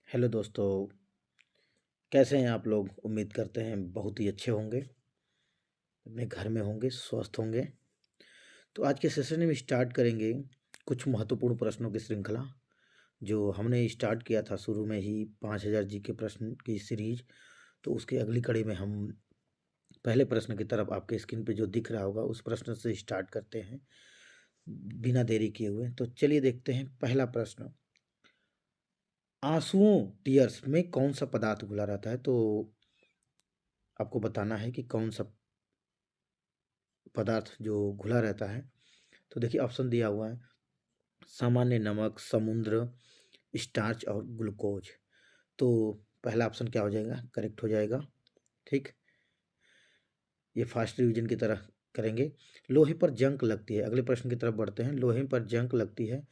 Hello दोस्तों। कैसे हैं आप लोग? उम्मीद करते हैं बहुत ही अच्छे होंगे, अपने घर में होंगे, स्वस्थ होंगे। तो आज के सेशन में स्टार्ट करेंगे कुछ महत्वपूर्ण प्रश्नों की श्रृंखला, जो हमने स्टार्ट किया था शुरू में ही 5000 जी के प्रश्न की सीरीज। तो उसके अगली कड़ी में हम पहले प्रश्न की तरफ आपके स्क्रीन पे जो दिख रहा होगा उस प्रश्न से स्टार्ट करते हैं बिना देरी किए हुए। तो चलिए देखते हैं पहला प्रश्न। आंसुओं टीयर्स में कौन सा पदार्थ घुला रहता है? तो आपको बताना है कि कौन सा पदार्थ जो घुला रहता है। तो देखिए ऑप्शन दिया हुआ है, सामान्य नमक, समुद्र, स्टार्च और ग्लूकोज। तो पहला ऑप्शन क्या हो जाएगा? करेक्ट हो जाएगा। ठीक, ये फास्ट रिवीजन की तरह करेंगे। लोहे पर जंग लगती है, अगले प्रश्न की तरफ बढ़ते हैं। लोहे पर जंग लगती है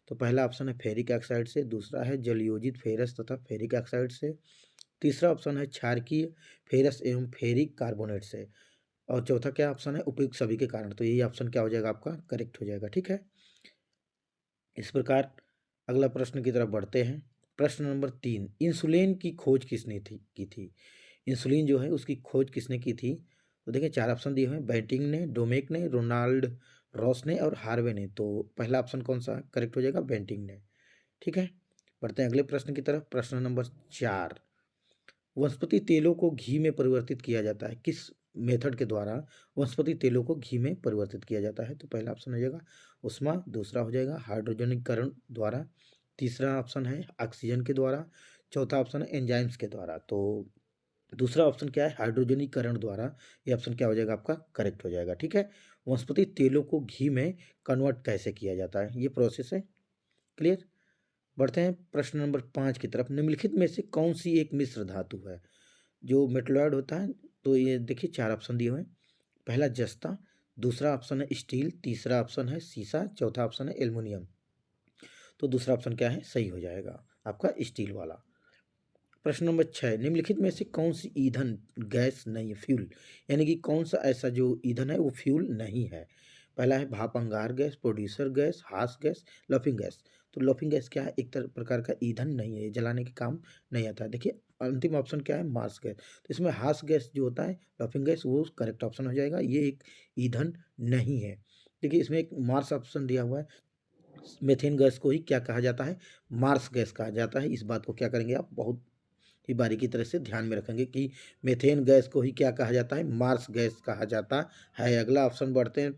तो पहला ऑप्शन है फेरिक ऑक्साइड से, दूसरा है जलयोजित फेरस तथा फेरिक ऑक्साइड से, तीसरा ऑप्शन है क्षारकीय फेरस एवं फेरिक कार्बोनेट से, और चौथा क्या ऑप्शन है? उपयुक्त सभी के कारण। तो यही ऑप्शन क्या हो जाएगा? आपका करेक्ट हो जाएगा। ठीक है, इस प्रकार अगला प्रश्न की तरफ बढ़ते हैं। प्रश्न नंबर 3, इंसुलिन की खोज किसने की थी? इंसुलिन जो है उसकी खोज किसने की थी? तो देखिए चार ऑप्शन दिए हुए हैं, बैंटिंग ने, डोमेक ने, रोनाल्ड रॉस ने और हार्वे ने। तो पहला ऑप्शन कौन सा करेक्ट हो जाएगा? बैंटिंग ने। ठीक है, बढ़ते हैं अगले प्रश्न की तरफ। प्रश्न नंबर 4, वनस्पति तेलों को घी में परिवर्तित किया जाता है, किस मेथड के द्वारा वनस्पति तेलों को घी में परिवर्तित किया जाता है? तो पहला ऑप्शन हो जाएगा उष्मा, दूसरा हो जाएगा हाइड्रोजनीकरण द्वारा, तीसरा ऑप्शन है ऑक्सीजन के द्वारा, चौथा ऑप्शन है एंजाइम्स के द्वारा। तो दूसरा ऑप्शन क्या है? हाइड्रोजनीकरण द्वारा। ये ऑप्शन क्या हो जाएगा? आपका करेक्ट हो जाएगा। ठीक है, वनस्पति तेलों को घी में कन्वर्ट कैसे किया जाता है, ये प्रोसेस है। क्लियर, बढ़ते हैं प्रश्न नंबर 5 की तरफ। निम्नलिखित में से कौन सी एक मिश्र धातु है जो मेटलॉयड होता है? तो ये देखिए चार ऑप्शन दिए हुए हैं, पहला जस्ता, दूसरा ऑप्शन है स्टील, तीसरा ऑप्शन है सीसा, चौथा ऑप्शन है एल्युमिनियम। तो दूसरा ऑप्शन क्या है? सही हो जाएगा आपका स्टील वाला। प्रश्न नंबर 6, निम्नलिखित में से कौन सी ईंधन गैस नहीं है, फ्यूल, यानी कि कौन सा ऐसा जो ईंधन है वो फ्यूल नहीं है? पहला है भाप अंगार गैस, प्रोड्यूसर गैस, हास गैस, लफिंग गैस। तो लफिंग गैस क्या है? एक प्रकार का ईंधन नहीं है, ये जलाने के काम नहीं आता है। देखिए अंतिम ऑप्शन क्या है? Marsh gas. तो इसमें हास गैस जो होता है, लफिंग गैस, वो करेक्ट ऑप्शन हो जाएगा, ये एक ईंधन नहीं है। देखिए इसमें एक मार्स ऑप्शन दिया हुआ है, मेथेन गैस को ही क्या कहा जाता है? मार्स गैस कहा जाता है। इस बात को क्या करेंगे आप? बहुत ही बारीकी तरह से ध्यान में रखेंगे कि मेथेन गैस को ही क्या कहा जाता है? मार्स गैस कहा जाता है। अगला ऑप्शन बढ़ते हैं।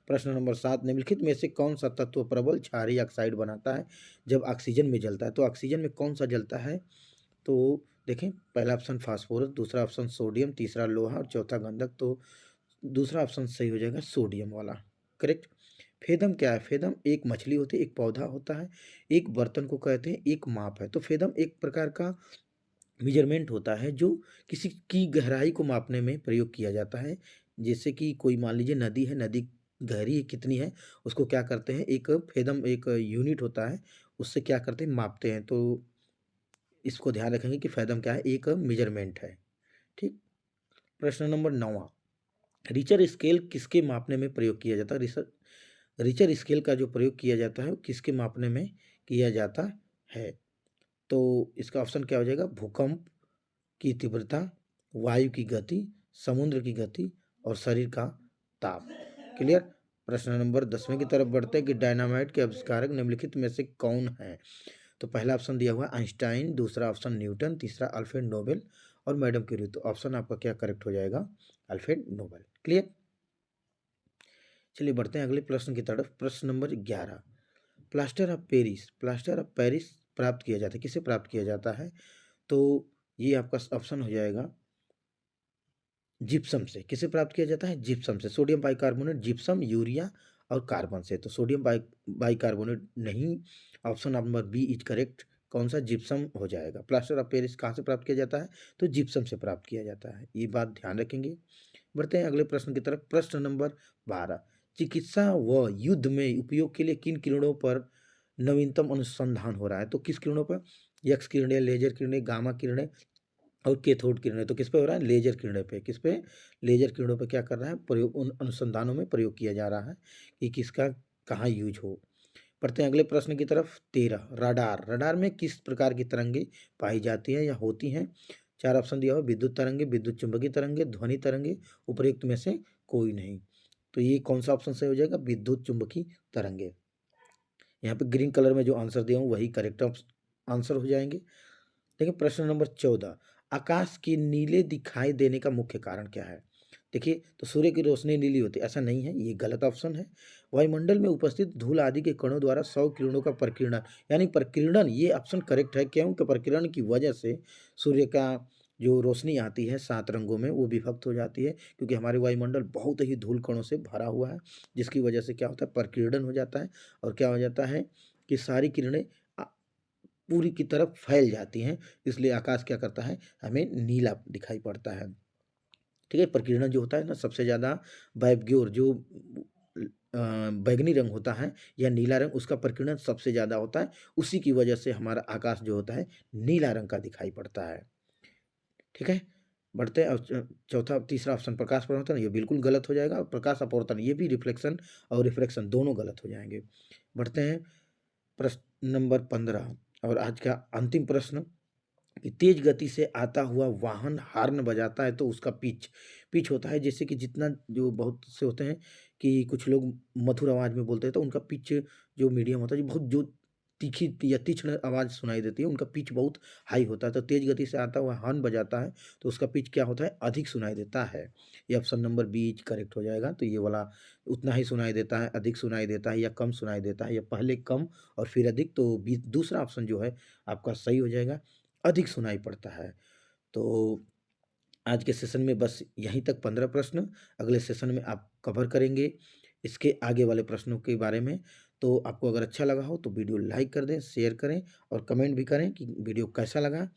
प्रश्न नंबर 7, निम्नलिखित में से कौन सा तत्व प्रबल क्षारीय ऑक्साइड बनाता है जब ऑक्सीजन में जलता है? तो ऑक्सीजन में कौन सा जलता है? तो देखें पहला ऑप्शन फास्फोरस, दूसरा ऑप्शन सोडियम, तीसरा लोहा और चौथा गंधक। तो दूसरा ऑप्शन सही हो जाएगा, सोडियम वाला। करेक्ट। फेदम क्या है? फेदम एक मछली होती है, एक पौधा होता है, एक बर्तन को कहते हैं, एक माप है। तो फेदम एक प्रकार का मेजरमेंट होता है जो किसी की गहराई को मापने में प्रयोग किया जाता है। जैसे कि कोई मान लीजिए नदी है, नदी गहरी कितनी है, उसको क्या करते हैं? एक फेदम एक यूनिट होता है, उससे क्या करते हैं? मापते हैं। तो इसको ध्यान रखेंगे कि फेदम क्या है? एक मेजरमेंट है। ठीक, प्रश्न नंबर 9, रिचर स्केल किसके मापने में प्रयोग किया जाता है? रिचर स्केल का जो प्रयोग किया जाता है वो किसके मापने में किया जाता है? तो इसका ऑप्शन क्या हो जाएगा? भूकंप की तीव्रता, वायु की गति, समुद्र की गति और शरीर का ताप। क्लियर। प्रश्न नंबर 10वें की तरफ बढ़ते हैं कि डायनामाइट के आविष्कारक निम्नलिखित में से कौन है? तो पहला ऑप्शन दिया हुआ है आइंस्टाइन, दूसरा ऑप्शन न्यूटन, तीसरा अल्फ्रेड नोबेल और मैडम क्यूरी। तो ऑप्शन आपका क्या करेक्ट हो जाएगा? Alfred Nobel. क्लियर, चलिए बढ़ते हैं अगले प्रश्न की तरफ। प्रश्न नंबर 11, प्लास्टर ऑफ पेरिस प्राप्त किया जाता है, किसे प्राप्त किया जाता है? तो ये आपका ऑप्शन हो जाएगा जिप्सम से। किसे प्राप्त किया जाता है? जिप्सम से। सोडियम बाइकार्बोनेट, जिप्सम, यूरिया और कार्बन से। तो सोडियम बाइकार्बोनेट नहीं, option number B is correct. कौन सा? जिप्सम हो जाएगा। प्लास्टर ऑफ पेरिस कहाँ से प्राप्त किया जाता है? तो जिप्सम से प्राप्त किया जाता है, ये बात ध्यान रखेंगे। बढ़ते हैं अगले प्रश्न की तरफ। प्रश्न नंबर 12, चिकित्सा व युद्ध में उपयोग के लिए किन किरणों पर नवीनतम अनुसंधान हो रहा है? तो किस किरणों पर? एक्स किरणें, लेजर किरणें, गामा किरणें और कैथोड किरणें। तो किस पे हो रहा है? लेजर किरणें पे। किस पे? लेजर किरणों पे क्या कर रहा है? प्रयोग, उन अनुसंधानों में प्रयोग किया जा रहा है कि किसका कहाँ यूज हो। बढ़ते हैं अगले प्रश्न की तरफ। 13 रडार। रडार में किस प्रकार की तरंगे पाई जाती हैं या होती हैं? 4 ऑप्शन दिया हुआ विद्युत तरंगे, विद्युत चुम्बकीय तरंगे, ध्वनि तरंगे, उपर्युक्त में से कोई नहीं। तो ये कौन-सा ऑप्शन सही हो जाएगा? विद्युत चुम्बकीय तरंगे। यहाँ पे ग्रीन कलर में जो आंसर दिया हूँ वही करेक्ट आंसर हो जाएँगे। देखिए प्रश्न नंबर 14 आकाश के नीले दिखाई देने का मुख्य कारण क्या है? देखिए तो सूर्य की रोशनी नीली होती है, ऐसा नहीं है, ये गलत ऑप्शन है। वायुमंडल में उपस्थित धूल आदि के कणों द्वारा सौर किरणों का प्रकीर्णन, यानी प्रकीर्णन, ये ऑप्शन करेक्ट है। क्यों? कि प्रकीर्णन की वजह से सूर्य का जो रोशनी आती है 7 रंगों में वो विभक्त हो जाती है, क्योंकि हमारे वायुमंडल बहुत ही धूल कणों से भरा हुआ है, जिसकी वजह से क्या होता है? प्रकीर्णन हो जाता है और क्या हो जाता है कि सारी किरणें पूरी की तरफ फैल जाती हैं, इसलिए आकाश क्या करता है? हमें नीला दिखाई पड़ता है। ठीक है? प्रकीर्णन जो होता है ना सबसे ज़्यादा वायव्योर जो बैंगनी रंग होता है या नीला रंग, उसका प्रकीर्णन सबसे ज़्यादा होता है, उसी की वजह से हमारा आकाश जो होता है नीला रंग का दिखाई पड़ता है। ठीक है? बढ़ते हैं चौथा तीसरा ऑप्शन प्रकाश परावर्तन, ये बिल्कुल गलत हो जाएगा और प्रकाश अपवर्तन ये भी रिफ्लेक्शन और रिफ्रैक्शन दोनों गलत हो जाएँगे। बढ़ते हैं प्रश्न नंबर 15 और आज का अंतिम प्रश्न कि तेज गति से आता हुआ वाहन हॉर्न बजाता है तो उसका पिच पिच होता है, जैसे कि जितना जो बहुत से होते हैं कि कुछ लोग मधुर आवाज़ में बोलते हैं तो उनका पिच जो मीडियम होता है, जो बहुत जो तीखी या तीक्ष्ण आवाज़ सुनाई देती है, उनका पिच बहुत हाई होता है। तो तेज गति से आता हुआ हॉर्न बजाता है तो उसका पिच क्या होता है? अधिक सुनाई देता है। ये ऑप्शन नंबर बी करेक्ट हो जाएगा। तो ये वाला उतना ही सुनाई देता है, अधिक सुनाई देता है या कम सुनाई देता है या पहले कम और फिर अधिक, तो बी दूसरा ऑप्शन जो है आपका सही हो जाएगा, अधिक सुनाई पड़ता है। तो आज के सेशन में बस यहीं तक 15 प्रश्न, अगले सेशन में आप कवर करेंगे इसके आगे वाले प्रश्नों के बारे में। तो आपको अगर अच्छा लगा हो तो वीडियो लाइक कर दें, शेयर करें और कमेंट भी करें कि वीडियो कैसा लगा।